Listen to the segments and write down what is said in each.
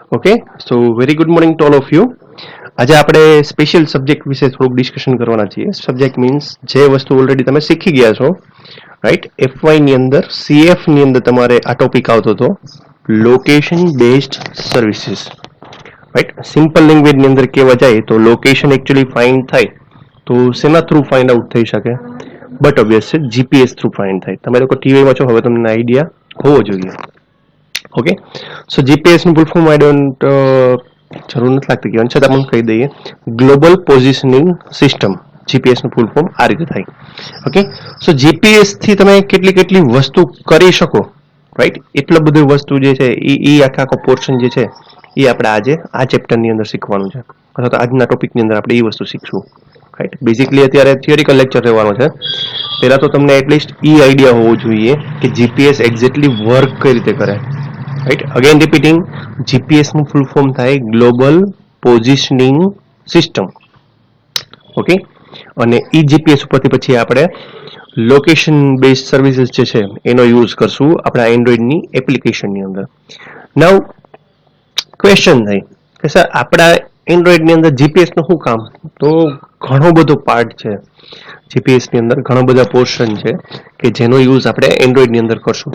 Okay so very good morning to all of you. આજે આપણે special subject વિશે થોડુંક ડિસ્કશન કરવાના છીએ. સબ્જેક્ટ મીન્સ જે વસ્તુ ઓલરેડી તમે શીખી ગયા છો, રાઈટ. એફવાય ની અંદર સીએફ ની અંદર તમારે આ ટોપિક આવતો હતો, location based services, right. Simple language ની અંદર કહેવા જાય તો લોકેશન એકચ્યુઅલી ફાઇન્ડ થાય તો શેના થ્રુ ફાઇન્ડ આઉટ થઈ શકે? બટ ઓબ્વિયસ છે જીપીએસ થ્રુ ફાઇન્ડ થાય. તમે લોકો ટીવીમાં છો, હવે તમને આઈડિયા હોવો જોઈએ. ઓકે, સો જીપીએસ ની ફૂલ ફોર્મ આઈ ડોન્ટ જરૂર નથી લાગતી કે છતાં પણ કહી દઈએ, ગ્લોબલ પોઝિશનિંગ સિસ્ટમ. જીપીએસ નું ફૂલ ફોર્મ આ રીતે થાય. ઓકે, સો જીપીએસ થી તમે કેટલી વસ્તુ કરી શકો, રાઈટ. એટલો બધી વસ્તુ જે છે એ આખો પોર્શન જે છે એ આપણે આજે આ ચેપ્ટર ની અંદર શીખવાનું છે, અથવા તો આજના ટોપિક ની અંદર આપણે એ વસ્તુ શીખશું, રાઈટ. બેઝિકલી અત્યારે થિયરિકલ લેક્ચર રહેવાનો છે. પહેલા તો તમને એટલીસ્ટ એ આઈડિયા હોવો જોઈએ કે જીપીએસ એક્ઝેક્ટલી વર્ક કઈ રીતે કરે, રાઈટ. અગેન રિપીટિંગ, જીપીએસ નું ફૂલ ફોર્મ થાય ગ્લોબલ પોઝિશનિંગ સિસ્ટમ. ઓકે, અને ઈ જીપીએસ ઉપરથી પછી આપણે લોકેશન બેઝ સર્વિસીસ જે છે એનો યુઝ કરશું આપણા એન્ડ્રોઈડની એપ્લિકેશનની અંદર. નાઉ ક્વેશ્ચન થાય કે સર આપણા એન્ડ્રોઈડની અંદર જીપીએસ નું શું કામ? તો ઘણો બધો પાર્ટ છે જીપીએસ ની અંદર, ઘણા બધા પોર્શન છે કે જેનો યુઝ આપણે એન્ડ્રોઈડ ની અંદર કરશું.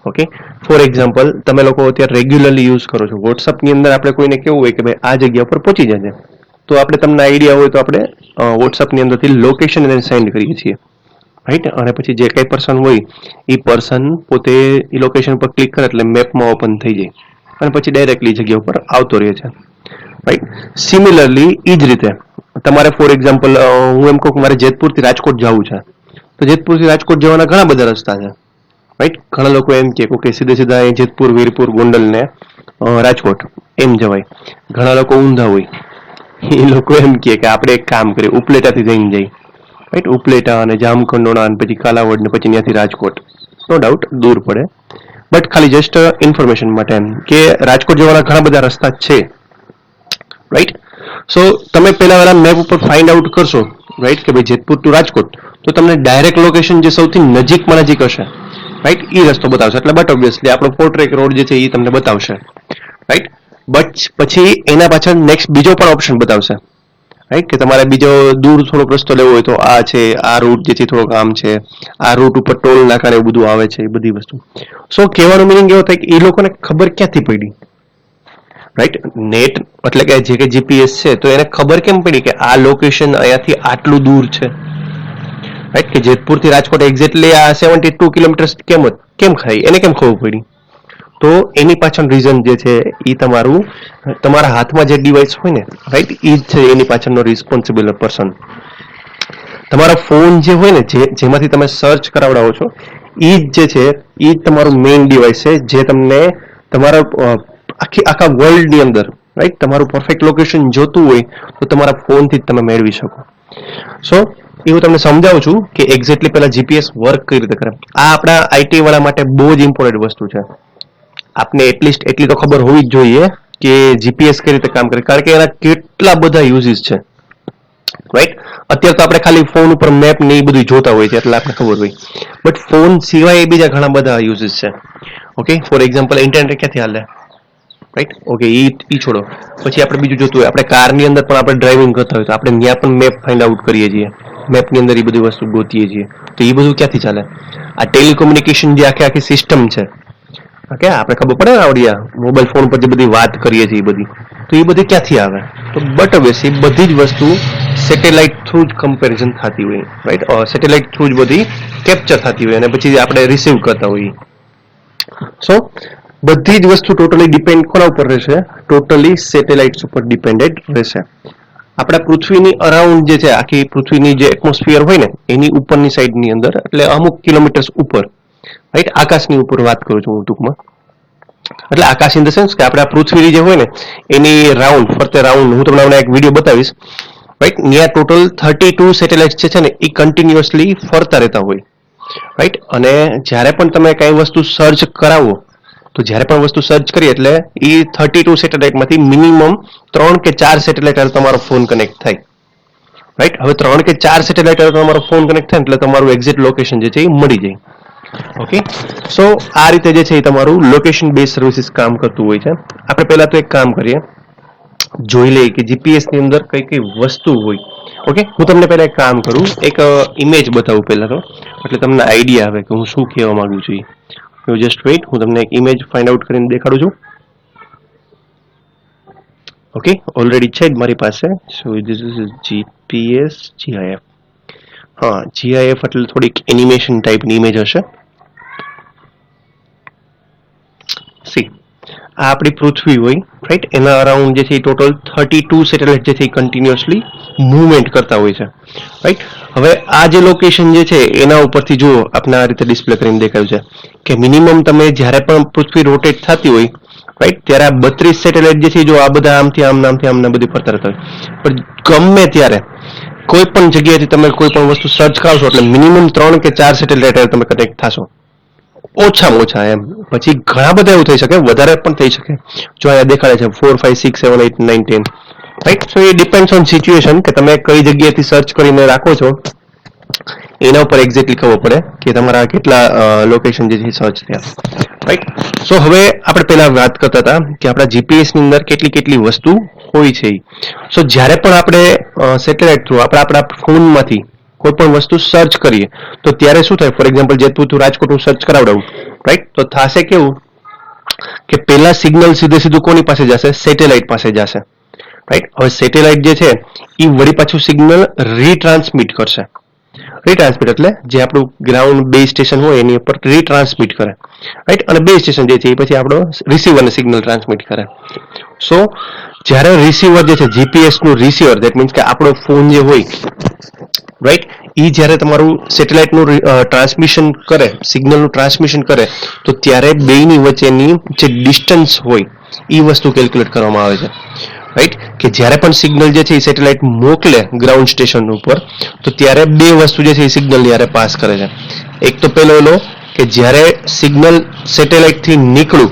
ઓકે, ફોર એક્ઝામ્પલ, તમે લોકો અત્યારે રેગ્યુલરલી યુઝ કરો છો વોટ્સઅપ ની અંદર, આપણે કોઈને કેવું હોય કે ભાઈ આ જગ્યા પર પહોંચી જશે, તો આપણે તમને આઈડિયા હોય તો આપણે વોટ્સઅપ ની અંદરથી લોકેશન એને સેન્ડ કરીએ છીએ, રાઈટ. અને પછી જે કઈ પર્સન હોય એ પર્સન પોતે એ લોકેશન પર ક્લિક કરે એટલે મેપમાં ઓપન થઈ જાય અને પછી ડાયરેક્ટલી જગ્યા ઉપર આવતો રહે છે, રાઈટ. સિમિલરલી એ જ રીતે તમારે ફોર એક્ઝામ્પલ હું એમ કહું કે મારે જેતપુરથી રાજકોટ જવું છે, તો જેતપુરથી રાજકોટ જવાના ઘણા બધા રસ્તા છે, રાઈટ. ઘણા લોકો એમ કે સીધા જેતપુર, વીરપુર, ગોંડલ ને રાજકોટ એમ જવાય. ઘણા લોકો ઊંધા હોય, એ લોકો એમ કે આપણે એક કામ કરીએ, ઉપલેટાથી જઈને જઈએ, રાઈટ. ઉપલેટા અને જામકંડોળા અને પછી કાલાવડ ને પછી ત્યાંથી રાજકોટ. નો ડાઉટ દૂર પડે, બટ ખાલી જસ્ટ ઇન્ફોર્મેશન માટે એમ કે રાજકોટ જવાના ઘણા બધા રસ્તા છે, રાઈટ. સો તમે પેલા મેપ ઉપર ફાઇન્ડ આઉટ કરશો, રાઈટ, કે ભાઈ જેતપુર ટુ રાજકોટ, તો તમને ડાયરેક્ટ લોકેશન જે સૌથી નજીકમાં નજીક હશે, રાઈટ, એ રસ્તો બતાવશે. એટલે બટ ઓબ્વિયસલી આપણો પોર્ટ્રેક રોડ જે છે એ તમને બતાવશે, રાઈટ. બટ પછી એના પાછળ નેક્સ્ટ બીજો પણ ઓપ્શન બતાવશે, રાઈટ, કે તમારે બીજો દૂર થોડોક રસ્તો લેવો હોય તો આ છે, આ રૂટ જે છે થોડોક આમ છે, આ રૂટ ઉપર ટોલ નાકા એવું બધું આવે છે, એ બધી વસ્તુ. સો કહેવાનો મિનિંગ એવો થાય કે એ લોકોને ખબર ક્યાંથી પડી, રાઈટ. નેટ એટલે કે જે કે જીપીએસ છે તો એને ખબર કેમ પડી કે આ લોકેશન અહીંયાથી આટલું દૂર છે, રાઈટ. કે જેતપુરથી રાજકોટ એક્ઝેક્ટલી આ 72 કિલોમીટર કેમ ખાઈ, એને કેમ ખબર પડી? તો એની પાછળ રીઝન જે છે એ તમારા હાથમાં જે ડિવાઇસ હોય ને, રાઈટ, એ જ છે એની પાછળનો રિસ્પોન્સિબલ પર્સન. તમારો ફોન જે હોય ને, જેમાંથી તમે સર્ચ કરાવડાવો છો, એ જ જે છે એ તમારું મેઇન ડિવાઇસ છે, જે તમને તમારા આખા વર્લ્ડ ની અંદર, રાઈટ, તમારું પરફેક્ટ લોકેશન જોતું હોય તો તમારા ફોનથી જ તમે મેળવી શકો. સો એ હું તમને સમજાવું છું કે એક્ઝેક્ટલી પહેલા જીપીએસ વર્ક કઈ રીતે કરે. આ આપણા આઈટી વાળા માટે બહુ જ ઇમ્પોર્ટન્ટ વસ્તુ છે. આપને એટલીસ્ટ એટલી તો ખબર હોવી જ જોઈએ કે જીપીએસ કઈ રીતે કામ કરે, કારણ કે એના કેટલા બધા યુઝીસ છે, રાઈટ. અત્યારે તો આપણે ખાલી ફોન ઉપર મેપ ને એ બધું જોતા હોય છે એટલે આપણે ખબર હોય, બટ ફોન સિવાય બીજા ઘણા બધા યુઝીસ છે. ઓકે, ફોર એક્ઝામ્પલ ઇન્ટરનેટ ક્યાંથી હાલે, રાઈટ. ઓકે, ઈ છોડો, પછી આપણે બીજું જોતું હોય, આપણે કારની અંદર પણ આપણે ડ્રાઇવિંગ કરતા હોય તો આપણે ત્યાં પણ મેપ ફાઇન્ડ આઉટ કરીએ છીએ, મેપની અંદર એ બધી વસ્તુ ગોતીએ છીએ, તો એ બધું ક્યાંથી ચાલે? આ ટેલિકોમ્યુનિકેશન જે આખી સિસ્ટમ છે, ઓકે, આપણે ખબર પડે ને આવડિયા મોબાઈલ ફોન પર જે બધી વાત કરીએ છીએ એ બધી, તો એ બધી ક્યાંથી આવે? તો બટ ઓબ્વિયસલી બધી જ વસ્તુ સેટેલાઇટ થ્રુ જ કમ્પેરિઝન થતી હોય, રાઈટ. સેટેલાઇટ થ્રુ જ બધી કેપ્ચર થતી હોય અને પછી આપણે રિસીવ કરતા હોઈએ. સો બધી જ વસ્તુ ટોટલી ડિપેન્ડ કોના ઉપર રહેશે? ટોટલી સેટેલાઇટ્સ ઉપર ડિપેન્ડેડ રહેશે. આપણા પૃથ્વીની અરાઉન્ડ જે છે, આખી પૃથ્વીની જે એટમોસ્ફિયર હોય ને એની ઉપરની સાઈડની અંદર, એટલે અમુક કિલોમીટર્સ ઉપર, રાઈટ, આકાશની ઉપર વાત કરું છું હું ટૂંકમાં. એટલે આકાશ ઇન ધ સેન્સ કે આપણે પૃથ્વી જે હોય ને એની રાઉન્ડ, ફરતે રાઉન્ડ, હું તમને એક વિડીયો બતાવીશ, રાઈટ. ત્યાં ટોટલ 32 સેટેલાઇટ છે ને એ કન્ટિન્યુઅસલી ફરતા રહેતા હોય, રાઈટ. અને જ્યારે પણ તમે કઈ વસ્તુ સર્ચ કરાવો, તો જ્યારે પણ વસ્તુ સર્ચ કરીએ એટલે એ 32 સેટેલાઇટમાંથી મિનિમમ 3 કે 4 સેટેલાઇટ તમારો ફોન કનેક્ટ થાય, રાઈટ. હવે 3 કે 4 સેટેલાઇટ તમારો ફોન કનેક્ટ થાય એટલે તમારું એક્ઝેક્ટ લોકેશન જે છે એ મળી જાય. ઓકે, સો આ રીતે જે છે એ તમારું લોકેશન બેઝ સર્વિસીસ કામ કરતું હોય છે. આપણે પહેલા તો એક કામ કરીએ, જોઈ લઈએ કે જીપીએસ ની અંદર કઈ કઈ વસ્તુ હોય. ઓકે, હું તમને પહેલા એક કામ કરું, એક ઇમેજ બતાવું પહેલા તો, એટલે તમને આઈડિયા આવે કે હું શું કહેવા માંગુ છું. જસ્ટ વેઇટ, હું તમને એક ઇમેજ ફાઇન્ડ આઉટ કરીને દેખાડું છું. ઓકે, ઓલરેડી છે જ મારી પાસે. So this is GPS GIF. હા, જીઆઈએફ એટલે થોડીક એનિમેશન ટાઈપની ઇમેજ હશે. સી, આ આપણી પૃથ્વી હોય, રાઈટ? એના અરાઉન્ડ જે છે એ ટોટલ 32 સેટેલાઇટ જે છે એ કન્ટિન્યુઅસલી મૂવમેન્ટ કરતા હોય છે, રાઈટ? હવે આ જે લોકેશન જે છે એના ઉપરથી જુઓ, આપણે આ રીતે ડિસ્પ્લે કરીને દેખાયું છે કે મિનિમમ તમે જ્યારે પણ પૃથ્વી રોટેટ થતી હોય, રાઈટ, ત્યારે આ 32 સેટેલાઇટ જે છે જો આ બધા આમથી આમને બધી ફરતા રહેતા હોય. પણ ગમે ત્યારે કોઈ પણ જગ્યાએથી તમે કોઈ પણ વસ્તુ સર્ચ કરશો એટલે મિનિમમ 3 કે 4 સેટેલાઇટ તમે કનેક્ટ થશો, ઓછામાં ઓછા. એમ પછી ઘણા બધા એવું થઈ શકે, વધારે પણ થઈ શકે. જો અહીંયા દેખાડે છે 4 5 6 7 8 9 10, right? So A depends on situation કે તમે કઈ જગ્યાએથી સર્ચ કરીને રાખો છો, એના ઉપર એક્ઝેક્ટલી ખબર પડે કે તમારા કેટલા લોકેશન જે છે સર્ચ થયા, રાઈટ? સો હવે આપણે પહેલા વાત કરતા હતા કે આપણા જીપીએસ ની અંદર કેટલી કેટલી વસ્તુ હોય છે. સો જ્યારે પણ આપણે સેટેલાઇટ થ્રુ આપણા ફોનમાંથી કોઈ પણ વસ્તુ સર્ચ કરીએ તો ત્યારે શું થાય? For example Jetpur to Rajkot હું સર્ચ કરાવડાવું, રાઈટ? તો થશે કેવું કે પહેલા સિગ્નલ સીધું કોની પાસે જશે? સેટેલાઇટ પાસે જશે, રાઈટ? હવે સેટેલાઇટ જે છે એ વળી પાછું સિગ્નલ રીટ્રાન્સમિટ કરશે. રીટ્રાન્સમિટ એટલે જે આપણું ગ્રાઉન્ડ બેઝ સ્ટેશન હોય એની ઉપર રીટ્રાન્સમિટ કરે, રાઈટ? અને બેઝ સ્ટેશન જે છે એ પછી આપણો રિસીવરને સિગ્નલ ટ્રાન્સમિટ કરે. સો જ્યારે રિસીવર જે છે જીપીએસ નું રિસીવર, ધેટ મીન્સ કે આપણો ફોન જે હોય, રાઈટ, એ જ્યારે તમારું સેટેલાઇટનું ટ્રાન્સમિશન કરે, સિગ્નલનું ટ્રાન્સમિશન કરે, તો ત્યારે બેયની વચ્ચેની જે ડિસ્ટન્સ હોય એ વસ્તુ કેલ્ક્યુલેટ કરવામાં આવે છે, રાઈટ? કે જ્યારે પણ સિગ્નલ જે છે એ સેટેલાઇટ મોકલે ગ્રાઉન્ડ સ્ટેશન ઉપર, તો ત્યારે બે વસ્તુ જે છે એ સિગ્નલ યારે પાસ કરે છે. એક તો પેલો એલો કે જ્યારે સિગ્નલ સેટેલાઇટથી નીકળું,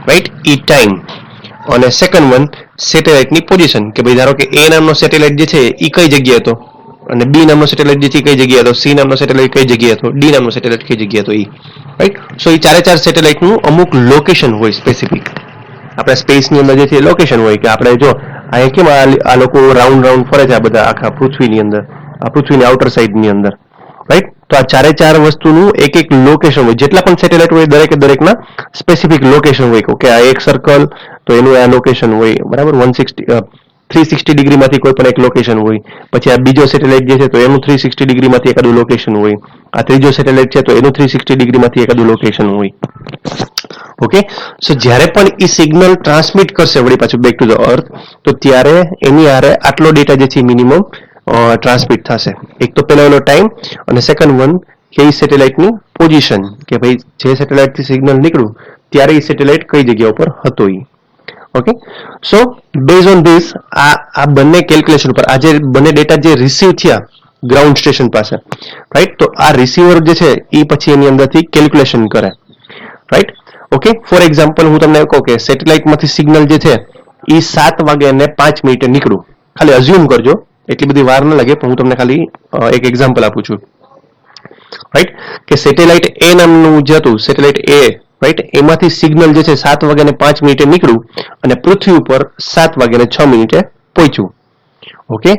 રાઈટ, એ ટાઈમ. અને સેકન્ડ વન સેટેલાઇટની પોઝિશન, કે ભાઈ ધારો કે એ નામનો સેટેલાઇટ જે છે એ કઈ જગ્યાએ હતો, અને બી નામનો સેટેલાઇટ જે છે કઈ જગ્યાએ હતો, સી નામનો સેટેલાઇટ કઈ જગ્યાએ હતો, ડી નામનો સેટેલાઇટ કઈ જગ્યાએ હતો, રાઈટ? સો એ ચારે સેટેલાઇટનું અમુક લોકેશન હોય સ્પેસિફિક. આપણે સ્પેસની અંદર જે છે લોકેશન હોય કે આપણે જો અહીંયા કેમ આ લોકો રાઉન્ડ ફરે છે આ બધા આખા પૃથ્વીની અંદર, આ પૃથ્વીની આઉટર સાઈડની અંદર, રાઈટ? તો આ ચારે વસ્તુનું એક એક લોકેશન હોય. જેટલા પણ સેટેલાઇટ હોય દરેકના સ્પેસિફિક લોકેશન હોય કે આ એક સર્કલ તો એનું આ લોકેશન હોય, બરાબર? 360 ડિગ્રીમાંથી કોઈ પણ એક લોકેશન હોય. પછી આ બીજો સેટેલાઇટ જે છે તો એનું 360 ડિગ્રીમાંથી એકાદું લોકેશન હોય. આ ત્રીજો સેટેલાઇટ છે તો એનું 360 ડિગ્રીમાંથી એકાદું લોકેશન હોય. ઓકે, સો જ્યારે પણ એ સિગ્નલ ટ્રાન્સમિટ કરશે વળી પાછું બેક ટુ ધ અર્થ, તો ત્યારે એની આરે આટલો ડેટા જે છે મિનિમમ ટ્રાન્સમિટ થશે. એક તો પહેલો એનો ટાઈમ, અને સેકન્ડ વન કે એ સેટેલાઇટની પોઝિશન, કે ભાઈ જે સેટેલાઇટથી સિગ્નલ નીકળ્યું ત્યારે એ સેટેલાઇટ કઈ જગ્યા ઉપર હતો. Okay, so base on this આ બંને કેલ્ક્યુલેશન ઉપર આ જે બંને ડેટા જે રિસીવ થયા ગ્રાઉન્ડ સ્ટેશન પાસે, રાઈટ, તો આ રિસીવર જે છે એ પછી એની અંદરથી કેલ્ક્યુલેશન કરે, રાઈટ? ઓકે, ફોર એક્ઝામ્પલ હું તમને કહું કે સેટેલાઇટમાંથી સિગ્નલ જે છે એ 7:05 નીકળું. ખાલી અઝ્યુમ કરજો, એટલી બધી વાર ન લાગે, પણ હું તમને ખાલી એક એક્ઝામ્પલ આપું છું, રાઈટ? કે સેટેલાઇટ એ નામનું જે હતું, સેટેલાઇટ એ, રાઈટ, એમાંથી સિગ્નલ જે છે 7:05 નીકળ્યું અને પૃથ્વી ઉપર 7:06 પહોંચ્યું. ઓકે,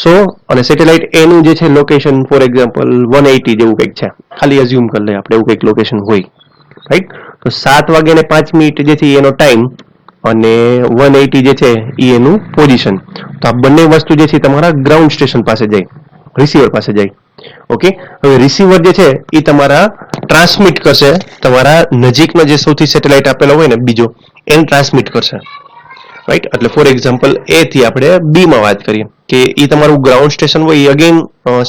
સો અને સેટેલાઇટ એ નું જે છે લોકેશન ફોર એક્ઝામ્પલ 180 જેવું કંઈક છે, ખાલી અઝ્યુમ કરી લે આપણે એવું કંઈક લોકેશન હોય, રાઈટ? તો 7:05 જે છે એનો ટાઈમ અને 180 જે છે એ એનું પોઝિશન. તો આ બંને વસ્તુ જે છે તમારા ગ્રાઉન્ડ સ્ટેશન પાસે જાય, રિસીવર પાસે જાય. ઓકે, હવે રિસીવર જે છે એ તમારા ટ્રાન્સમિટ કરશે તમારા નજીકનો જે સૌથી સેટેલાઇટ આપેલો હોય ને બીજો, એને ટ્રાન્સમિટ કરશે, રાઈટ? એટલે ફોર એક્ઝામ્પલ એ થી આપણે બી માં વાત કરીએ કે એ તમારું ગ્રાઉન્ડ સ્ટેશન હોય એ અગેન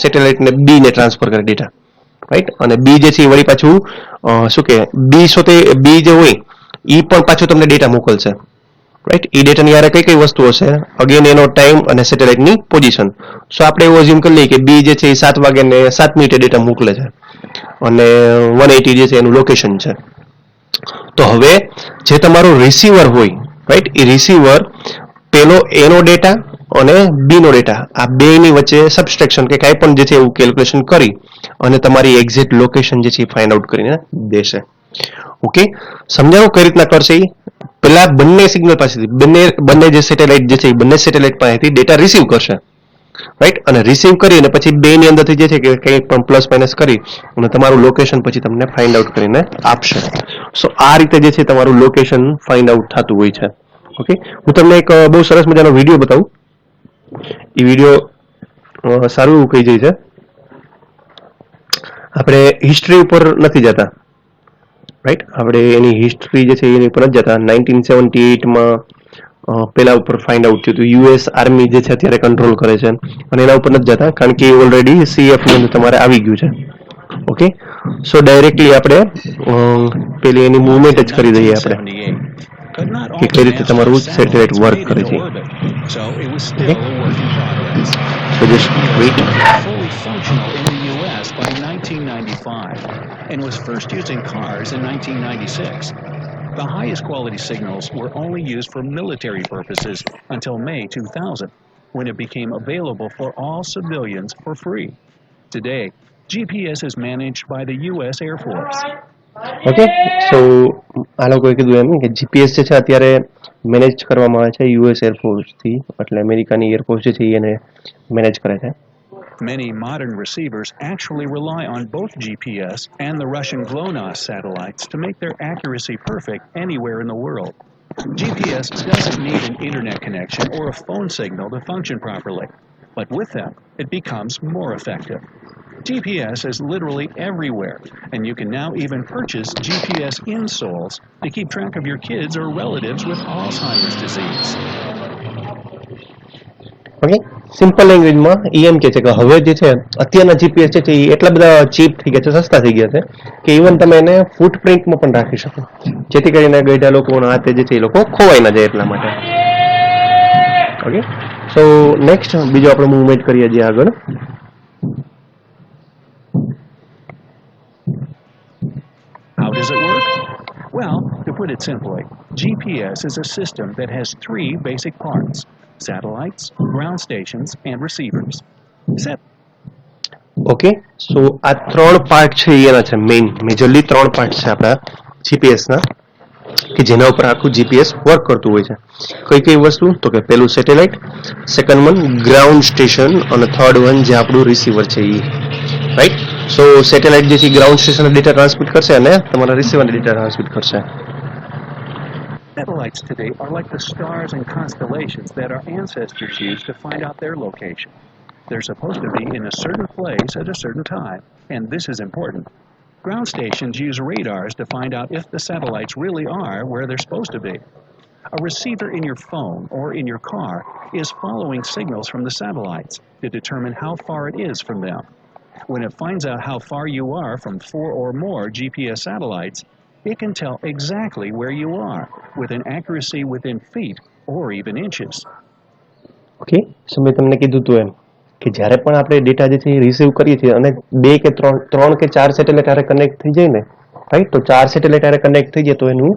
સેટેલાઇટને બી ને ટ્રાન્સફર કરે ડેટા, રાઈટ? અને બી જે છે એ વળી પાછું શું કે બી જે હોય એ પણ પાછું તમને ડેટા મોકલશે, રાઈટ? એ ડેટાની યારે કઈ વસ્તુ હશે? અગેન એનો ટાઈમ અને સેટેલાઇટની પોઝિશન. સો આપણે એવું અઝ્યુમ કરી લઈએ કે બી જે છે એ 7:07 ડેટા મોકલે છે અને 180 જે છે એનું લોકેશન છે. તો હવે જે તમારો રિસીવર હોય, રાઈટ, એ રિસીવર પેલો એનો ડેટા અને બી નો ડેટા, આ બેની વચ્ચે સબસ્ટ્રેક્શન કે કાંઈ પણ જે છે એવું કેલ્ક્યુલેશન કરી અને તમારી એક્ઝેક્ટ લોકેશન જે છે એ ફાઇન્ડ આઉટ કરીને દેશે. ઓકે, સમજાવો કઈ રીતના કરશે. પેલા બંને સિગ્નલ પાસેથી બંને જે સેટેલાઇટ જે છે એ બંને સેટેલાઇટ પાસેથી ડેટા રિસીવ કરશે, રાઈટ, અને રિસીવ કરી અને પછી બે ની અંદરથી જે છે કે કંઈ પણ પ્લસ માઇનસ કરી અને તમારું લોકેશન પછી તમને ફાઇન્ડ આઉટ કરીને આપશે. સો આ રીતે જે છે તમારું લોકેશન ફાઇન્ડ આઉટ થતું હોય છે. ઓકે, હું તમને એક બહુ સરસ મજાનો વિડીયો બતાવું. એ વિડીયો સારું એવું કહી જાય છે. આપણે હિસ્ટ્રી ઉપર નથી જતા, રાઈટ, આપણે એની હિસ્ટ્રી જે છે એની ઉપર નથી જતા. 1978માં પેલા ઉપર ફાઇન્ડ આઉટ થયું હતું. યુએસ આર્મી જે છે અત્યારે કંટ્રોલ કરે છે અને એના ઉપર નથી જતા કારણ કે ઓલરેડી સીએફ ની અંદર તમારે આવી ગયું છે. ઓકે, સો ડાયરેક્ટલી આપણે પેલી એની મૂવમેન્ટ જ કરી દઈએ આપણે કે કઈ રીતે તમારું સેટેલાઇટ વર્ક કરે છે. So just wait. Fully functional in the U.S. by 1995 and was first used in cars in 1996. The highest quality signals were only used for military purposes until May 2000, when it became available for all civilians for free. Today, GPS is managed by the U.S. Air Force. Okay, so આ લોકોએ કીધું એમ કે GPS જે છે અત્યારે manage કરવામાં આવે છે યુએસ એરફોર્સથી, એટલે અમેરિકાની એરફોર્સ જે છે એને મેનેજ કરે છે. Many modern receivers actually rely on both GPS and the Russian GLONASS satellites to make their accuracy perfect anywhere in the world. GPS doesn't need an internet connection or a phone signal to function properly, but with them, it becomes more effective. GPS is literally everywhere, and you can now even purchase GPS insoles to keep track of your kids or relatives with Alzheimer's disease. Okay, simple લેંગ્વેજમાં એમ કે છે કે હવે જે છે અત્યારના GPS છે એ એટલા બધા ચીપ થઈ ગયા છે, સસ્તા થઈ ગયા છે કે ઇવન તમે એને ફૂટપ્રિન્ટમાં પણ રાખી શકો, જેથી કરીને ગઈઢા લોકોના હાથે જે છે એ લોકો ખોવાઈ ના જાય એટલા માટે. ઓકે, સો નેક્સ્ટ બીજો આપણે મૂવમેન્ટ કરીએ છીએ આગળ. How does it work? Well, to put it simply, GPS is a system that has three basic parts: satellites, ground stations, and receivers. Okay, so આ ત્રણ પાર્ટ છે એના છે મેજરલી ત્રણ પાર્ટ છે આપણા જીપીએસના કે જેના ઉપર આખું જીપીએસ વર્ક કરતું હોય છે. કઈ કઈ વસ્તુ તો કે પેલું satellite, second one ground station અને થર્ડ વન જે આપણું રિસીવર છે એ, રાઈટ. સો સેટેલાઇટ જે છે ગ્રાઉન્ડ સ્ટેશન ડેટા ટ્રાન્સમિટ કરશે અને તમારા રિસીવરને ડેટા ટ્રાન્સમિટ કરશે. Satellites today are like the stars and constellations that our ancestors used to find out their location. They're supposed to be in a certain place at a certain time, and this is important. Ground stations use radars to find out if the satellites really are where they're supposed to be. A receiver in your phone or in your car is following signals from the satellites to determine how far it is from them. When it finds out how far you are from 4 or more GPS satellites, it can tell exactly where you are with an accuracy within feet or even inches. Okay, so મેં તમને કીધું હતું એમ કે જ્યારે પણ આપણે data જે છે એ રિસીવ કરીએ છીએ અને બે કે ત્રણ કે ચાર સેટેલાઇટ હારે કનેક્ટ થઈ જાય ને, રાઈટ, તો ચાર સેટેલાઇટ હારે કનેક્ટ થઈ જાય તો એનું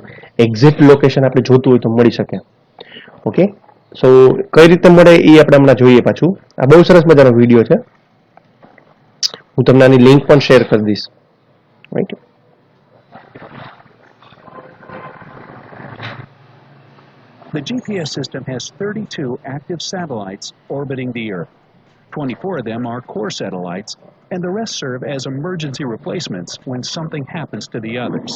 એક્ઝેક્ટ લોકેશન આપણે જોતું હોય તો મળી શકે. ઓકે, સો કઈ રીતે મળે એ આપણે હમણાં જોઈએ પાછું. આ બહુ સરસ મજાનો વિડીયો છે, હું તમને આની લિંક પણ શેર કરી દઈશ, right. The GPS system has 32 active satellites orbiting the Earth. 24 of them are core satellites, and the rest serve as emergency replacements when something happens to the others.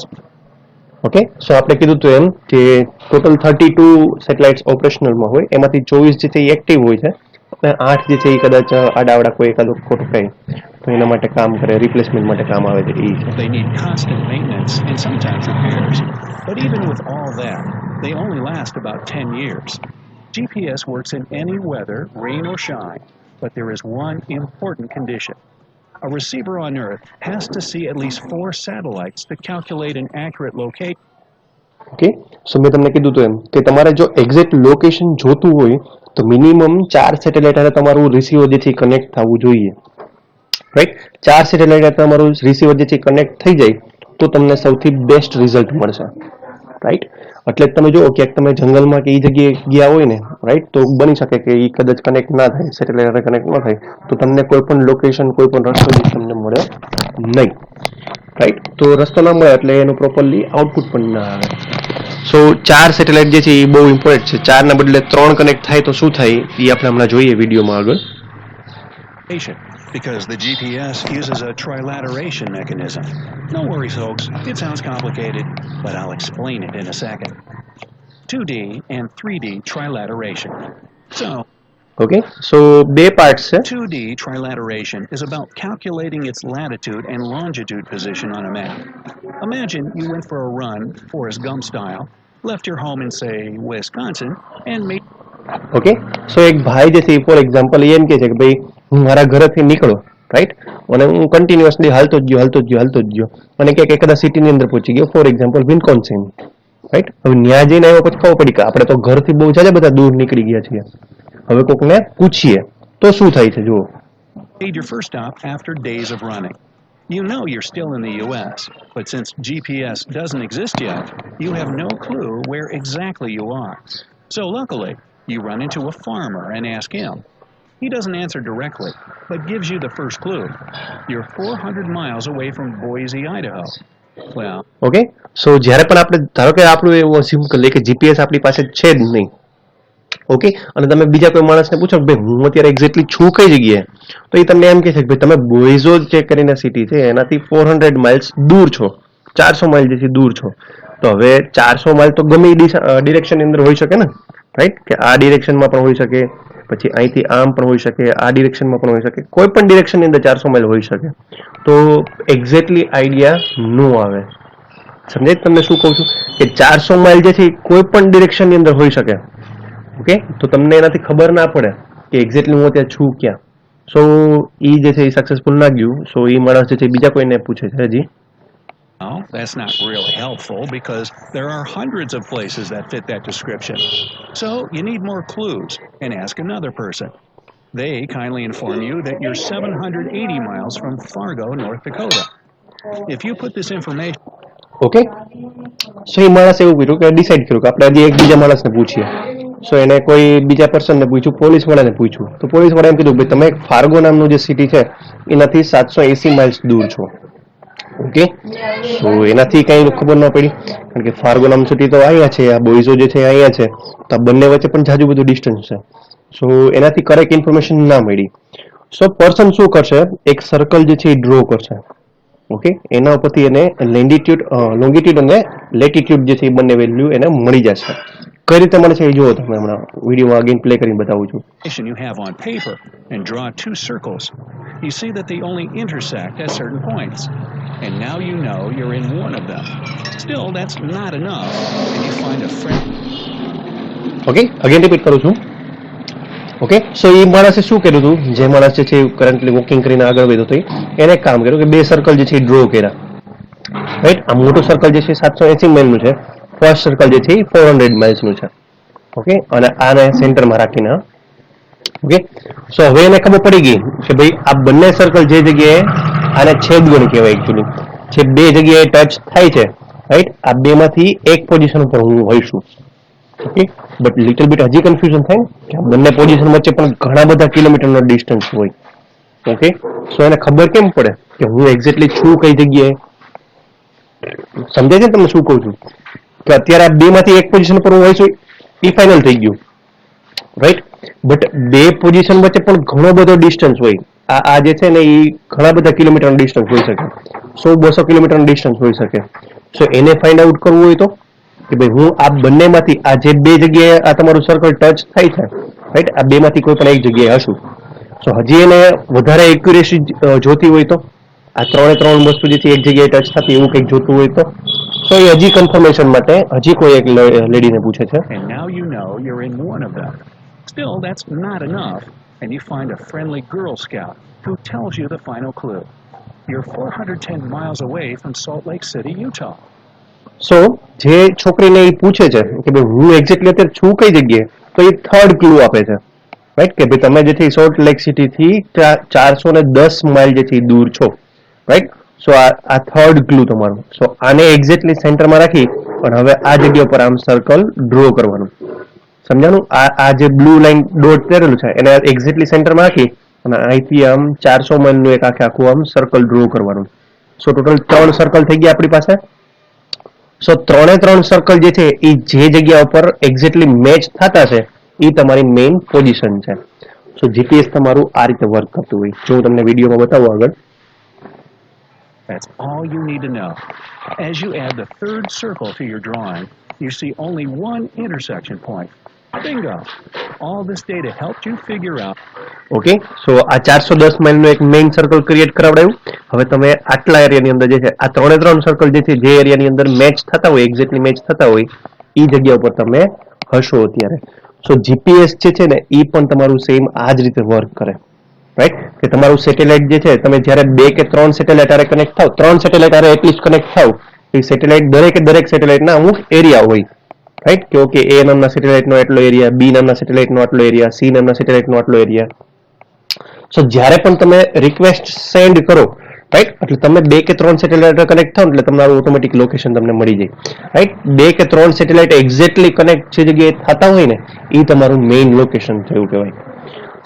Okay, so આપણે કીધું તો એમ કે total 32 satellites ઓપરેશનલમાં હોય, એમાંથી 24 જે છે એ active હોય છે અને 8 જે છે એ કદાચ આડાવડા કોઈ એકાદો ખોટું થાય તો એના માટે કામ કરે, રિપ્લેસમેન્ટ માટે કામ આવે છે એ છે. They need constant maintenance and sometimes repairs. But even with all that, they only last about 10 years. GPS works in any weather, rain or shine, but there is one important condition. A receiver on Earth has to see at least 4 satellites to calculate an accurate location. Okay, so મેં તમને કીધું તો એમ કે તમારે જો exact location જોતું હોય તો મિનિમમ 4 સેટેલાઇટ હારે તમારું રિસીવર જે છે કનેક્ટ થવું જોઈએ, રાઈટ. 4 સેટેલાઇટ હારે તમારું રિસીવર જે છે કનેક્ટ થઈ જાય તો તમને સૌથી બેસ્ટ રિઝલ્ટ મળશે, રાઈટ. એટલે જ તમે જુઓ ક્યાંક તમે જંગલમાં કે એ જગ્યાએ ગયા હોય ને, રાઈટ, તો બની શકે કે એ કદાચ કનેક્ટ ના થાય, સેટેલાઇટ કનેક્ટ ના થાય, તો તમને કોઈ પણ લોકેશન, કોઈ પણ રસ્તો તમને મળે નહીં, રાઈટ. તો રસ્તો ના મળે એટલે એનું પ્રોપરલી આઉટપુટ પણ ના આવે. સો 4 સેટેલાઇટ જે છે એ બહુ ઇમ્પોર્ટન્ટ છે. 4 ના બદલે 3 કનેક્ટ થાય તો શું થાય એ આપણે હમણાં જોઈએ વિડીયોમાં આગળ. Because the GPS uses a trilateration mechanism. No worries, folks. It sounds complicated, but I'll explain it in a second. 2D and 3D trilateration. So, okay, so બે પાર્ટ્સ છે. 2D trilateration is about calculating its latitude and longitude position on a map. Imagine you went for a run, Forrest Gump style, left your home in, say, Wisconsin, and made... okay, so એક ભાઈ જે છે for example એમ કે છે કે ભાઈ હું મારા ઘરેથી નીકળો, રાઈટ, અને હું કન્ટિન્યુઅસલી હાલતો જ ગયો અને ક્યાંક એકાદા સિટીની અંદર પહોંચી ગયો, ફોર એક્ઝામ્પલ વિન્કોન્સિન, રાઈટ. હવે ત્યાં જઈને આવ્યો પછી ખબર પડી કે આપણે તો ઘરથી બહુ જાજા બધા દૂર નીકળી ગયા છીએ. હવે કોકને પૂછીએ તો શું થાય છે જુઓ. Made your first stop after days of running. You know you're still in the US, but since GPS doesn't exist yet, you have no clue where exactly you are. So luckily, you run into a farmer and ask him. He doesn't answer directly, but gives you the first clue. You're 400 miles away from Boise, Idaho. Well, okay, so જ્યારે પણ આપણે ધારો કે આપણું એવું અસ્યુમ કરી લઈએ કે જીપીએસ આપણી પાસે છે જ નહીં, ઓકે, અને તમે બીજા કોઈ માણસને પૂછો કે ભાઈ હું અત્યારે એક્ઝેક્ટલી છું કઈ જગ્યાએ, તો એ તમને એમ કહે છે કે ભાઈ તમે બોઇઝો જે કરીને સિટી છે એનાથી 400 માઇલ્સ દૂર છો, 400 માઇલ જેથી દૂર છો. તો હવે 400 માઇલ તો ગમે ડિરેક્શનની અંદર હોઈ શકે ને, રાઈટ, કે આ ડિરેક્શનમાં પણ હોઈ શકે, પછી અહીંથી આમ પણ હોઈ શકે, આ ડિરેક્શનમાં પણ હોઈ શકે, કોઈ પણ ડિરેક્શનની અંદર 400 માઇલ હોઈ શકે. તો એક્ઝેક્ટલી આઈડિયા નો આવે. સમજાય તમને શું કહું છું કે 400 માઇલ જે છે કોઈ પણ ડિરેક્શનની અંદર હોઈ શકે, ઓકે, તો તમને એનાથી ખબર ના પડે કે એક્ઝેક્ટલી હું અત્યારે છું ક્યાં. સો એ જે છે એ સક્સેસફુલ ના ગયું. સો એ માણસ જે છે બીજા કોઈને પૂછે છે હજી. no, that's not really helpful because there are hundreds of places that fit that description. So you need more clues and ask another person. They kindly inform you that you're 780 miles from Fargo, North Dakota. If you put this information... okay, so એ માણસ એવું કર્યું કે decide કર્યું કે આપણે હજી એક બીજા માણસને પૂછીએ. સો એને કોઈ બીજા પર્સનને પૂછ્યું, પોલીસ વાળાને પૂછ્યું, તો પોલીસ વાળા એમ કીધું ભાઈ તમે ફાર્ગો નામનું જે સિટી છે એનાથી 780 માઇલ્સ દૂર છો. ઓકે, સો એનાથી કઈ ખબર ન પડી કારણ કે ફાર્ગો નામ સિટી તો અહીંયા છે, આ બોઇઝો જે છે અહીંયા છે, તો આ બંને વચ્ચે પણ જાજુ બધું ડિસ્ટન્સ છે. સો એનાથી કરેક્ટ ઇન્ફોર્મેશન ના મળી. સો પર્સન શું કરશે, એક સર્કલ જે છે એ ડ્રો કરશે, ઓકે, એના ઉપરથી એને લોંગિટ્યુડ અને લેટિટ્યુડ જે છે એ બંને વેલ્યુ એને મળી જશે. કઈ રીતે મળે છે એ જુઓ તમે, હમણાં વિડીયોમાં અગેન પ્લે કરીને બતાવું છું. you have on paper and draw two circles. You see that they only intersect at certain points. And now you know you're in one of them. Still, that's not enough. And you find a friend. Okay, again repeat કરું છું. Okay, so એ માણસે શું કર્યું હતું, જે માણસ જે છે કરન્ટલી વોકિંગ કરીને આગળ વધ્યો હતો એને કામ કર્યું કે બે સર્કલ જે છે એ ડ્રો કર્યા, રાઈટ. આ મોટું સર્કલ જે છે 780 માઇલનું છે, ફર્સ્ટ સર્કલ જે છે એ 400 માઇલ્સનું છે, ઓકે, અને આને સેન્ટરમાં રાખીને, ઓકે. સો હવે એને ખબર પડી ગઈ કે ભાઈ આ બંને સર્કલ જે જગ્યાએ, આને છેદગુણ કહેવાય એકચ્યુઅલી, જે બે જગ્યાએ ટચ થાય છે, રાઈટ, આ બેમાંથી એક પોઝિશન ઉપર હું હોઈશું, ઓકે. બટ લિટલ બીટ હજી કન્ફ્યુઝન થાય કે આ બંને પોઝિશન વચ્ચે પણ ઘણા બધા કિલોમીટરનો ડિસ્ટન્સ હોય, ઓકે. સો એને ખબર કેમ પડે કે હું એક્ઝેક્ટલી છું કઈ જગ્યાએ? સમજાય છે તમને શું કહું છું કે અત્યારે આ બેમાંથી એક પોઝિશન પર હું હોઈશું એ ફાઇનલ થઈ ગયું, રાઈટ. બટ બે પોઝિશન વચ્ચે પણ ઘણો બધો ડિસ્ટન્સ હોય. આ જે છે ને એ ઘણા બધા કિલોમીટરનો ડિસ્ટન્સ હોઈ શકે, 100-200 કિલોમીટરનો ડિસ્ટન્સ હોઈ શકે. સો એને ફાઇન્ડ આઉટ કરવું હોય તો કે ભાઈ હું આ બંનેમાંથી, આ જે બે જગ્યાએ આ તમારું સર્કલ ટચ થાય છે, રાઈટ, આ બેમાંથી કોઈ પણ એક જગ્યાએ હશું. સો હજી એને વધારે એક્યુરેસી જોતી હોય તો, આ ત્રણ વસ્તુ જે છે એક જગ્યાએ ટચ થતી એવું કંઈક જોતું હોય તો એ હજી કન્ફર્મેશન માટે હજી કોઈ એક લેડીને પૂછે છે. And now you know you're in one of them. Still, that's not enough, and you find a friendly Girl Scout who tells you the final clue. You're 410 miles away from Salt Lake City, Utah. સો જે છોકરીને એ પૂછે છે કે ભાઈ હું exactly અત્યારે છું કઈ જગ્યાએ, તો એ થર્ડ ક્લુ આપે છે, રાઈટ, કે ભાઈ તમે જે છે સોલ્ટ લેક સિટીથી 410 માઇલ જે છે એ દૂર છો, રાઈટ. સો આ થર્ડ ક્લુ તમારું. સો આને એક્ઝેક્ટલી સેન્ટરમાં રાખી અને હવે આ જગ્યા ઉપર આમ સર્કલ ડ્રો કરવાનું. સમજાણું? આ જે બ્લુ લાઈન ડોટ કરેલું છે એને એક્ઝેક્ટલી સેન્ટરમાં રાખી અને અહીંથી આમ 400 માઇલનું એક આખું આમ સર્કલ ડ્રો કરવાનું. સો ટોટલ 3 સર્કલ થઈ ગયા આપણી પાસે. સો 3 સર્કલ જે છે એ જે જગ્યા ઉપર એક્ઝેક્ટલી મેચ થતા છે એ તમારી મેઇન પોઝિશન છે. સો જીપીએસ તમારું આ રીતે વર્ક કરતું હોય. જો હું તમને વિડીયોમાં બતાવું આગળ. That's all you need to know. As you add the third circle to your drawing, you see only one intersection point. Bingo! All this data helped you figure out. Okay, so આ 410 માઇલનું એક main circle create કરાવડાયું. હવે તમે આટલા એરિયાની અંદર જે છે આ 3 સર્કલ જે છે જે એરિયાની અંદર મેચ થતા હોય, એક્ઝેક્ટલી મેચ થતા હોય એ જગ્યા ઉપર તમે હશો અત્યારે. સો જીપીએસ જે છે ને એ પણ તમારું સેમ આ જ રીતે વર્ક કરે, રાઈટ? કે તમારું સેટેલાઇટ જે છે તમે જ્યારે 2 કે 3 સેટેલાઇટ આરે કનેક્ટ થાવ, 3 સેટેલાઇટ આરે એટલીસ્ટ કનેક્ટ થાવ, એ સેટેલાઇટ દરેક સેટેલાઇટના અમુક એરિયા હોય, રાઈટ? કે ઓકે, એ નામના સેટેલાઇટનો એટલો એરિયા, બી નામના સેટેલાઇટનો આટલો એરિયા, સી નામના સેટેલાઇટનો આટલો એરિયા. સો જ્યારે પણ તમે રિક્વેસ્ટ સેન્ડ કરો, રાઈટ, એટલે તમે 2 કે 3 સેટેલાઇટ કનેક્ટ થાવ એટલે તમારું ઓટોમેટિક લોકેશન તમને મળી જાય, રાઈટ? 2 કે 3 સેટેલાઇટ એક્ઝેક્ટલી કનેક્ટ જે જગ્યાએ થતા હોય ને એ તમારું મેઇન લોકેશન થયું કહેવાય.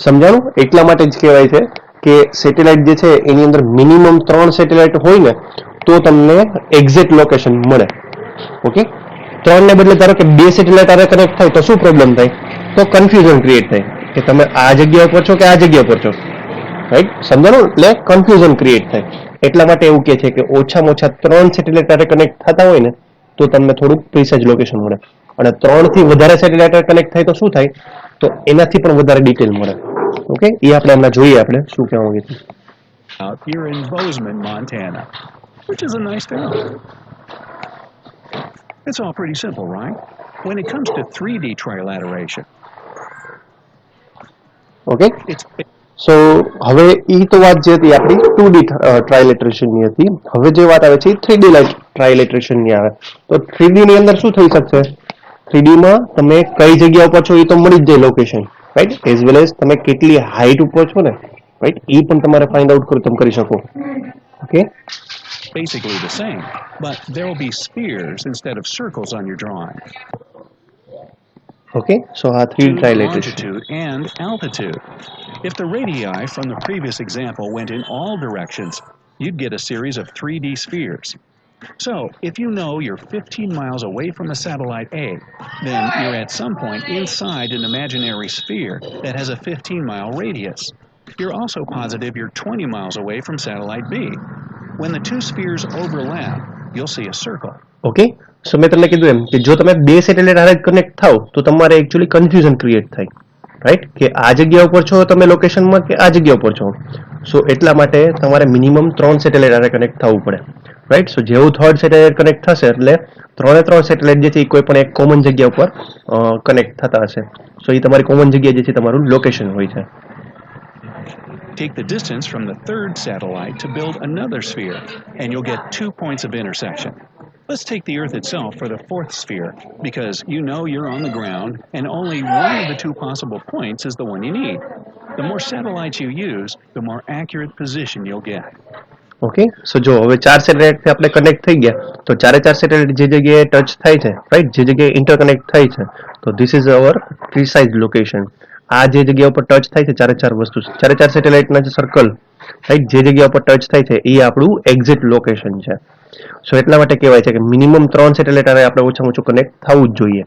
સમજાણું? એટલા માટે જ કહેવાય છે કે સેટેલાઇટ જે છે એની અંદર મિનિમમ 3 સેટેલાઇટ હોય ને તો તમને એક્ઝેક્ટ લોકેશન મળે. ઓકે, 3 ને બદલે ધારો કે 2 સેટેલાઇટ આરે કનેક્ટ થાય તો શું પ્રોબ્લેમ થાય? તો કન્ફ્યુઝન ક્રિએટ થાય કે તમે આ જગ્યા ઉપર છો કે આ જગ્યા ઉપર છો, રાઈટ? સમજાણું? એટલે કન્ફ્યુઝન ક્રિએટ થાય. એટલા માટે એવું કહે છે કે ઓછામાં ઓછા 3 સેટેલાઇટ આરે કનેક્ટ થતા હોય ને તો તમને થોડુંક પ્રિસાઇઝ લોકેશન મળે. અને 3 થી વધારે સેટેલાઇટ કનેક્ટ થાય તો શું થાય? તો એનાથી પણ વધારે ડિટેલ મળે. ઓકે, એ આપણે હમણાં જોઈએ આપણે શું કહેવા માંગીએ છીએ. You're in Bozeman, Montana, which is a nice town. It's all pretty simple, right? When it comes to 3D trilateration, okay, it's સો હવે એ તો વાત જે હતી આપણી 2D ટ્રાયલેટરેશનની હતી. હવે જે વાત આવે છે એ 3D ટ્રાયલેટરેશનની આવે. તો 3D ની અંદર શું થઈ શકશે? 3D માં તમે કઈ જગ્યા ઉપર છો એ તો મળી જ જાય location, right? As well as તમે કેટલી હાઈટ ઉપર છો ને, રાઈટ, એ પણ તમારે ફાઇન્ડ આઉટ તમે કરી શકો. Okay, basically the same, but there will be spheres instead of circles on your drawing. Okay, so આ 3D To trilateration. longitude and altitude. If the radii from the previous example went in all directions, you'd get a series of 3D spheres. So, if you know you're 15 miles away from a satellite A, then you're at some point inside an imaginary sphere that has a 15-mile radius. You're also positive you're 20 miles away from satellite B. When the two spheres overlap, you'll see a circle. Okay, so મેં તમને કીધું એમ કે જો તમે 2 satellite હારે connect થાવ તો તમારે એકચ્યુઅલી કન્ફ્યુઝન ક્રિએટ થાય, રાઈટ? કે આ જગ્યા ઉપર છો તમે લોકેશનમાં કે આ જગ્યા ઉપર છો. સો એટલા માટે તમારે મિનિમમ 3 સેટેલાઇટ હારે કનેક્ટ થવું પડે, રાઈટ? સો જેવું થર્ડ સેટેલાઇટ કનેક્ટ થશે એટલે 3 સેટેલાઇટ જે છે એ કોઈ પણ એક કોમન જગ્યા ઉપર કનેક્ટ થતા હશે. સો એ તમારી કોમન જગ્યા જે છે તમારું લોકેશન હોય છે. Take the distance from the third satellite to build another sphere, and you'll get 2 points of intersection. Let's take the Earth itself for the fourth sphere, because you know you're on the ground, and only one of the 2 possible points is the one you need. The more satellites you use, the more accurate position you'll get. Okay, so જો હવે 4 સેટેલાઇટથી આપણે connect થઈ ગયા તો 4 satellite જે જગ્યાએ touch થાય છે, રાઈટ, જે જગ્યાએ ઇન્ટરકનેક્ટ થાય છે, તો this is our precise location. આ જે જગ્યા ઉપર ટચ થાય છે 4 વસ્તુ, 4 સેટેલાઇટના જે સર્કલ, રાઈટ, જે જગ્યા ઉપર ટચ થાય છે એ આપણું એક્ઝેક્ટ લોકેશન છે. સો એટલા માટે કહેવાય છે કે મિનિમમ 3 સેટેલાઇટ આરે આપણે ઓછામાં ઓછું કનેક્ટ થવું જ જોઈએ,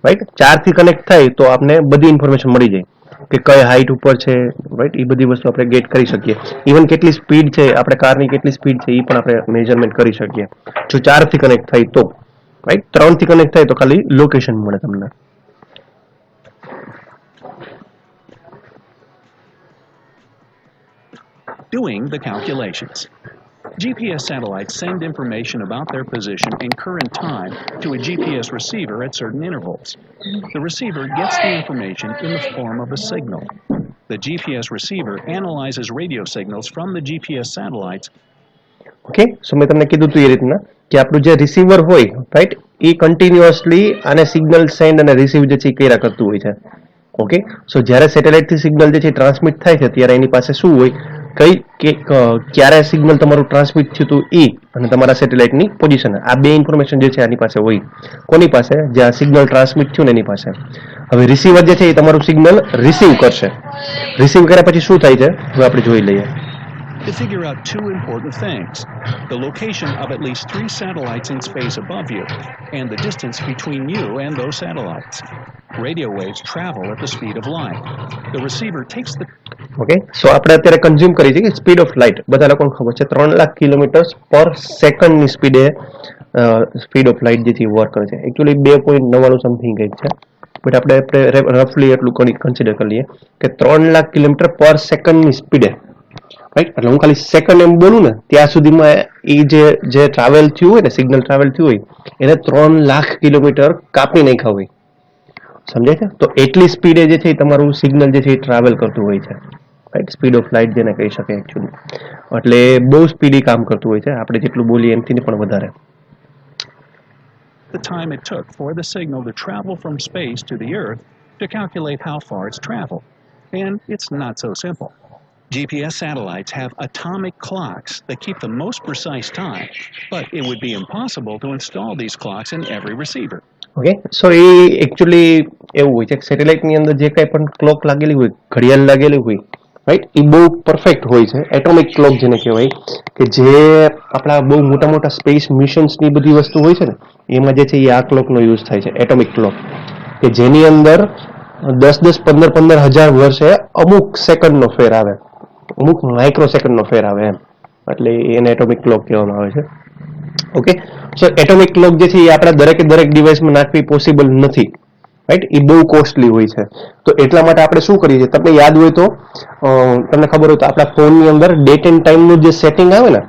રાઈટ? 4 થી કનેક્ટ થાય તો આપણે બધી ઇન્ફોર્મેશન મળી જાય કે કઈ હાઈટ ઉપર છે, રાઈટ? એ બધી વસ્તુ આપણે ગેટ કરી શકીએ. ઇવન કેટલી સ્પીડ છે, આપણે કારની કેટલી સ્પીડ છે એ પણ આપણે મેજરમેન્ટ કરી શકીએ જો 4 થી કનેક્ટ થાય તો, રાઈટ? 3 થી કનેક્ટ થાય તો ખાલી લોકેશન મળે તમને. Doing the calculations. GPS satellites send information about their position and current time to a GPS receiver at certain intervals. The receiver gets the information in the form of a signal. The GPS receiver analyzes radio signals from the GPS satellites. Okay, so મેં તમને કીધું હતું એ રીતના કે આપણું જે receiver હોય, right, એ continuously આને સિગ્નલ સેન્ડ અને રિસીવ જે છે એ કર્યા કરતું હોય છે. ઓકે, સો જ્યારે સેટેલાઇટથી સિગ્નલ જે છે ટ્રાન્સમિટ થાય છે ત્યારે એની પાસે શું હોય? ક્યારે સિગ્નલ તમારું ટ્રાન્સમિટ થયું હતું એ અને તમારા સેટેલાઇટની પોઝિશન, આ બે ઇન્ફોર્મેશન જે છે આની પાસે હોય. કોની પાસે? જ્યાં સિગ્નલ ટ્રાન્સમિટ થયું ને એની પાસે. હવે રિસીવર જે છે એ તમારું સિગ્નલ રિસીવ કરશે. રિસીવ કર્યા પછી શું થાય છે હવે આપણે જોઈ લઈએ. To figure out two important things: the location of at least 3 satellites in space above you, and the distance between you and those satellites. Radio waves travel at the speed of light. The receiver takes the... okay, so આપણે અત્યારે consume કરી છે કે speed of light બધા લોકોને ખબર છે 3 lakh kilometre પર સેકન્ડની સ્પીડે સ્પીડ ઓફ લાઇટ જે છે વર્ક કરે છે. એકચ્યુઅલી 2.99 સમથિંગ કંઈક છે, બટ આપણે રફલી એટલું કન્સિડર કરી લઈએ કે 3 લાખ કિલોમીટર પર સેકન્ડની સ્પીડે, રાઈટ? એટલે હું ખાલી સેકન્ડ એમ બોલું ને ત્યાં સુધીમાં એ જે ટ્રાવેલ થયું હોય ને, સિગ્નલ ટ્રાવેલ થયું હોય એને 3 લાખ કિલોમીટર કાપી નાખ્યા હોય. સમજાય છે? તો એટલી સ્પીડે જે છે એ તમારું સિગ્નલ જે છે એ ટ્રાવેલ કરતું હોય છે, રાઈટ? સ્પીડ ઓફ લાઇટ જેને કહી શકાય એકચ્યુઅલી. એટલે બહુ સ્પીડી કામ કરતું હોય છે, આપણે જેટલું બોલીએ એમથી પણ વધારે. The time it took for the signal to travel from space to the Earth to calculate how far it's traveled. And it's not so simple. GPS satellites have atomic clocks that keep the most precise time, but it would be impossible to install these clocks in every receiver. Okay, so A actually એવું હોય છે કે સેટેલાઇટની અંદર જે કંઈ પણ clock લાગેલી હોય, ઘડિયાળ લાગેલી હોય, રાઈટ, એ બહુ પરફેક્ટ હોય છે. એટોમિક ક્લોક જેને કહેવાય, કે જે આપણા બહુ મોટા મોટા સ્પેસ મિશન્સની બધી વસ્તુ હોય છે ને એમાં જે છે એ આ ક્લોકનો યુઝ થાય છે, એટોમિક ક્લોક, કે જેની અંદર 10-10, 15-15 હજાર વર્ષે અમુક સેકન્ડનો ફેર આવે, અમુક માઇક્રો સેકન્ડનો ફેર આવે એમ. એટલે એને એટોમિક ક્લોક કહેવામાં આવે છે. ઓકે, સો એટોમિક ક્લોક જે છે એ આપણા દરેકે દરેક ડિવાઇસમાં નાખવી પોસિબલ નથી, રાઈટ? એ બહુ કોસ્ટલી હોય છે. તો એટલા માટે આપણે શું કરીએ છીએ, તમને યાદ હોય તો, તમને ખબર હોય તો આપણા ફોનની અંદર ડેટ એન્ડ ટાઈમનું જે સેટિંગ આવે ને,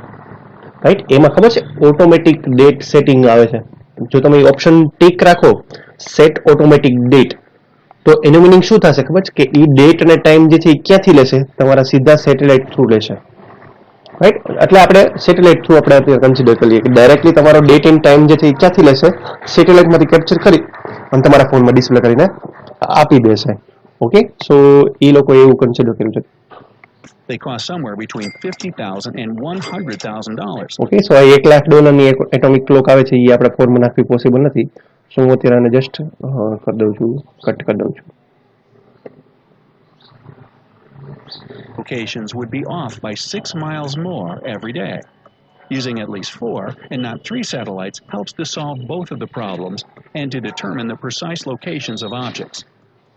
રાઈટ, એમાં ખબર છે ઓટોમેટિક ડેટ સેટિંગ આવે છે. જો તમે ઓપ્શન ટિક રાખો, સેટ ઓટોમેટિક ડેટ, તો એનું મિનિંગ શું થશે ખબર છે? કે એ ડેટ અને ટાઈમ જે છે એ ક્યાંથી લેશે? તમારા સીધા સેટેલાઇટ થ્રુ લેશે, રાઈટ? એટલે આપણે સેટેલાઇટ થ્રુ આપણે અત્યારે કન્સિડર કરીએ કે ડાયરેક્ટલી તમારો ડેટ એન્ડ ટાઈમ જે છે એ ક્યાંથી લેશે? સેટેલાઇટમાંથી કેપ્ચર કરી અને તમારા ફોનમાં ડિસ્પ્લે કરીને આપી દેશે. ઓકે, સો એ લોકો એવું કન્સિડર કર્યું છે. They cost somewhere between $50,000 and $100,000. Okay, so આ $1 લાખ એટોમિક ક્લોક આવે છે એ આપણે ફોનમાં નાખવી પોસિબલ નથી. સો હું અત્યારે આને જસ્ટ કરી દઉં છું, કટ કરી દઉં છું. Locations would be off by 6 miles more every day. Using at least 4 and not 3 satellites helps to solve both of the problems and to determine the precise locations of objects.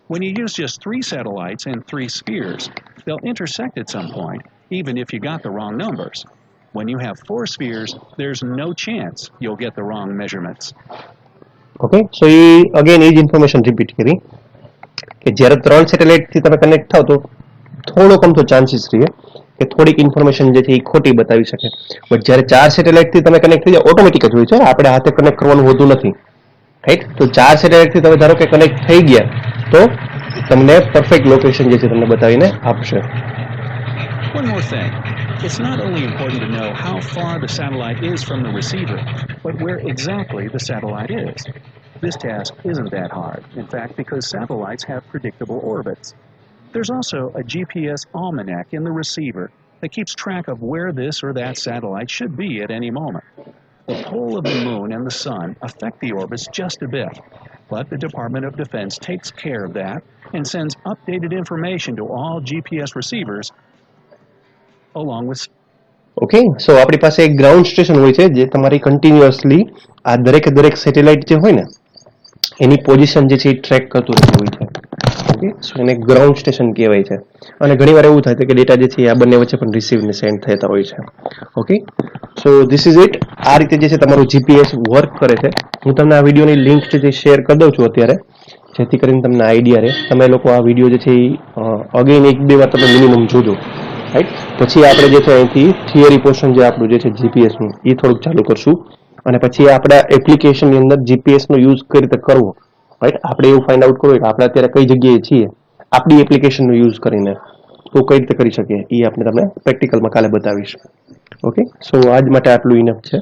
When you use just 3 satellites and 3 spheres, they'll intersect at some point, even if you got the wrong numbers. When you have 4 spheres, there's no chance you'll get the wrong measurements. Okay, so એ again એ જ information repeat કરી કે જ્યારે 3 સેટેલાઇટથી તમે connect થાવ તો થોડોક અમથો ચાન્સીસ રહે કે થોડીક ઇન્ફોર્મેશન જે છે એ ખોટી બતાવી શકે. બટ જ્યારે 4 સેટેલાઇટથી તમે કનેક્ટ થઈ જાવ, ઓટોમેટિક જ હોય છે, આપણે હાથે કનેક્ટ કરવાનું હોતું નથી, રાઈટ? તો 4 સેટેલાઇટથી તમે ધારો કે કનેક્ટ થઈ ગયા તો તમને પરફેક્ટ લોકેશન જે છે તમને બતાવીને આપશે. One more thing. It's not only important to know how far the satellite is from the receiver, but where exactly the satellite is. This task isn't that hard, in fact, because satellites have predictable orbits. There's also a GPS almanac in the receiver that keeps track of where this or that satellite should be at any moment. The pole of the moon and the sun affect the orbits just a bit, but the Department of Defense takes care of that and sends updated information to all GPS receivers along with... okay, so આપણી પાસે એક ground station હોય છે જે તમારી continuously આ દરેકે દરેક સેટેલાઇટ જે હોય ને એની પોઝિશન જે છે એ ટ્રેક કરતું રહેતું હોય છે. ઓકે, સો એને ગ્રાઉન્ડ સ્ટેશન કહેવાય છે. અને ઘણીવાર એવું થાય છે કે ડેટા જે છે આ બંને વચ્ચે પણ રિસીવ ને સેન્ડ થતા હોય છે. Okay, so this is it. આ રીતે જે છે તમારું જીપીએસ વર્ક કરે છે. હું તમને આ વિડીયોની લિંક છે જે શેર કરી દઉં છું અત્યારે, જેથી કરીને તમને આઈડિયા રહે. તમે લોકો આ વિડીયો જે છે એ અગેન 1-2 વાર તમે મિનિમમ જોજો, રાઈટ? પછી આપણે જે છે અહીંથી થિયરી પોર્શન જે આપણું જે છે જીપીએસનું એ થોડુંક ચાલુ કરશું, અને પછી આપણા એપ્લિકેશનની અંદર જીપીએસનો યુઝ કઈ રીતે કરવો, રાઈટ? આપણે એવું ફાઇન્ડ આઉટ કરવું કે આપણે અત્યારે કઈ જગ્યાએ છીએ આપણી એપ્લિકેશનનો યુઝ કરીને, તો કઈ રીતે કરી શકીએ એ આપણે તમને પ્રેક્ટિકલમાં કાલે બતાવીશ. ઓકે, સો આજ માટે આટલું ઇનફ છે.